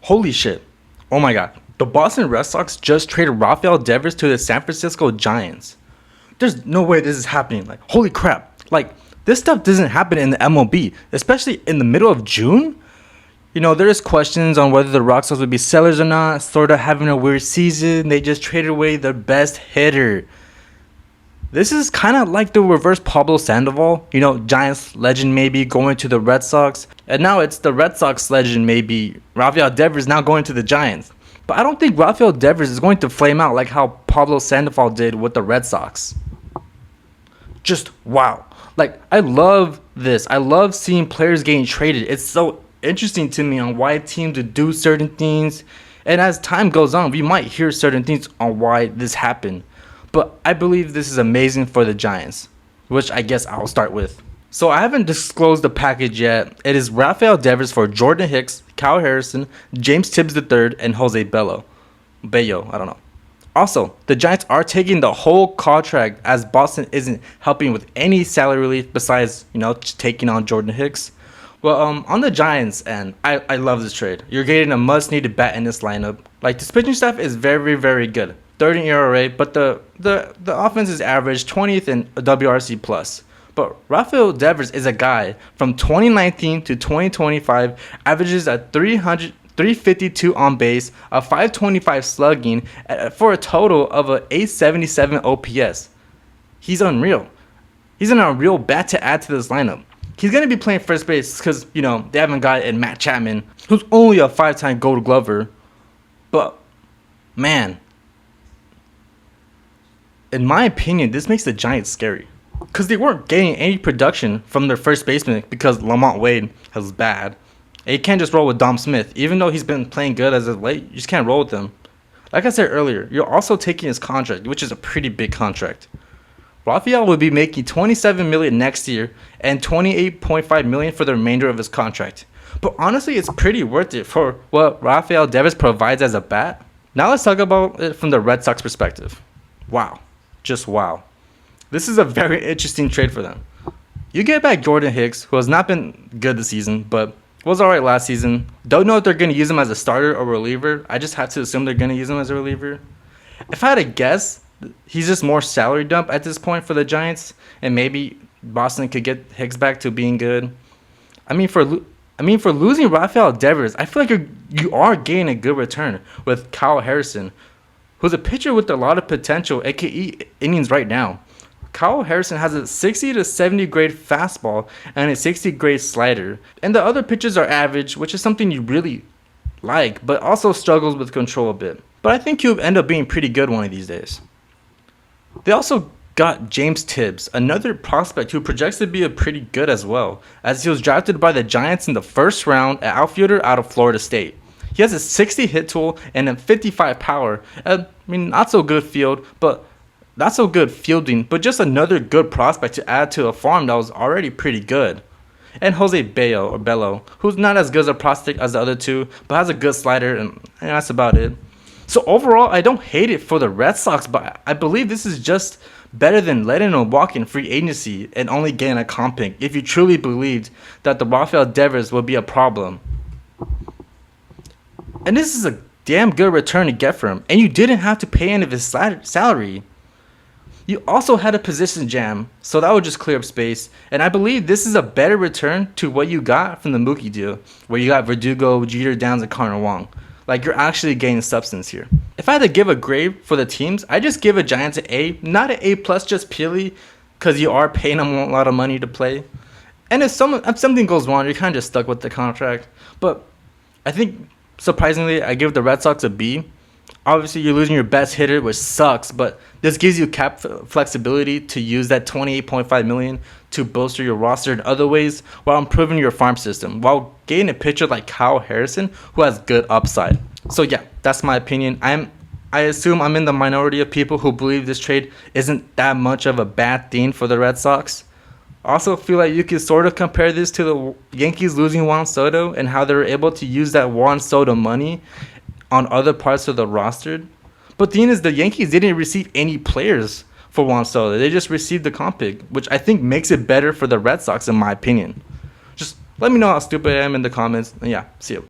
Holy shit. Oh my god. The Boston Red Sox just traded Rafael Devers to the San Francisco Giants. There's no way this is happening. Like, holy crap. Like, this stuff doesn't happen in the MLB, especially in the middle of June. You know, there's questions on whether the Red Sox would be sellers or not, sort of having a weird season. They just traded away their best hitter. This is kind of like the reverse Pablo Sandoval, you know, Giants legend maybe going to the Red Sox. And now it's the Red Sox legend maybe, Rafael Devers now going to the Giants. But I don't think Rafael Devers is going to flame out like how Pablo Sandoval did with the Red Sox. Just wow. Like, I love this. I love seeing players getting traded. It's so interesting to me on why teams would do certain things. And as time goes on, we might hear certain things on why this happened. But I believe this is amazing for the Giants, which I guess I'll start with. So I haven't disclosed the package yet. It is Rafael Devers for Jordan Hicks, Kyle Harrison, James Tibbs III, and Jose Bello. Bello, I don't know. Also, the Giants are taking the whole contract as Boston isn't helping with any salary relief besides, you know, taking on Jordan Hicks. Well, on the Giants end, I love this trade. You're getting a must-needed bat in this lineup. Like, this pitching staff is very, very good. 30 ERA, but the offense is average, 20th in WRC plus. But Rafael Devers is a guy from 2019 to 2025, averages a 352 on base, a 525 slugging, for a total of a 877 OPS. He's unreal. He's an unreal bat to add to this lineup. He's going to be playing first base because, you know, they haven't got in Matt Chapman, who's only a 5-time Gold Glover. But, man, in my opinion, this makes the Giants scary. Because they weren't getting any production from their first baseman because Lamont Wade was bad. And you can't just roll with Dom Smith. Even though he's been playing good as of late, you just can't roll with him. Like I said earlier, you're also taking his contract, which is a pretty big contract. Rafael will be making $27 million next year and $28.5 million for the remainder of his contract. But honestly, it's pretty worth it for what Rafael Devers provides as a bat. Now let's talk about it from the Red Sox perspective. Wow. Just wow. This is a very interesting trade for them. You get back Jordan Hicks, who has not been good this season, but was alright last season. Don't know if they're going to use him as a starter or reliever. I just have to assume they're going to use him as a reliever. If I had to guess, he's just more salary dump at this point for the Giants, and maybe Boston could get Hicks back to being good. I mean, for losing Rafael Devers, I feel like you are getting a good return with Kyle Harrison, who's a pitcher with a lot of potential, aka innings right now. Kyle Harrison has a 60 to 70 grade fastball and a 60 grade slider. And the other pitches are average, which is something you really like, but also struggles with control a bit. But I think he'll end up being pretty good one of these days. They also got James Tibbs, another prospect who projects to be pretty good as well, as he was drafted by the Giants in the first round, an outfielder out of Florida State. He has a 60 hit tool and a 55 power. I mean, not so good fielding, but just another good prospect to add to a farm that was already pretty good. And Jose Bello, who's not as good as a prospect as the other two, but has a good slider, and that's about it. So overall, I don't hate it for the Red Sox, but I believe this is just better than letting him walk in free agency and only getting a comp pick if you truly believed that the Rafael Devers would be a problem. And this is a damn good return to get for him, and you didn't have to pay any of his salary. You also had a position jam, so that would just clear up space. And I believe this is a better return to what you got from the Mookie deal, where you got Verdugo, Jeter Downs, and Connor Wong. Like, you're actually gaining substance here. If I had to give a grade for the teams, I just give a Giants an A, not an A plus, just purely because you are paying them a lot of money to play. And if something goes wrong, you're kind of just stuck with the contract. But I think, surprisingly, I give the Red Sox a B. Obviously, you're losing your best hitter, which sucks, but this gives you cap flexibility to use that $28.5 million to bolster your roster in other ways while improving your farm system, while getting a pitcher like Kyle Harrison who has good upside. So yeah, that's my opinion. I assume I'm in the minority of people who believe this trade isn't that much of a bad thing for the Red Sox. I also feel like you could sort of compare this to the Yankees losing Juan Soto and how they were able to use that Juan Soto money on other parts of the roster. But the thing is, the Yankees didn't receive any players for Juan Soto. They just received the comp pick, which I think makes it better for the Red Sox in my opinion. Just let me know how stupid I am in the comments. And yeah, see you.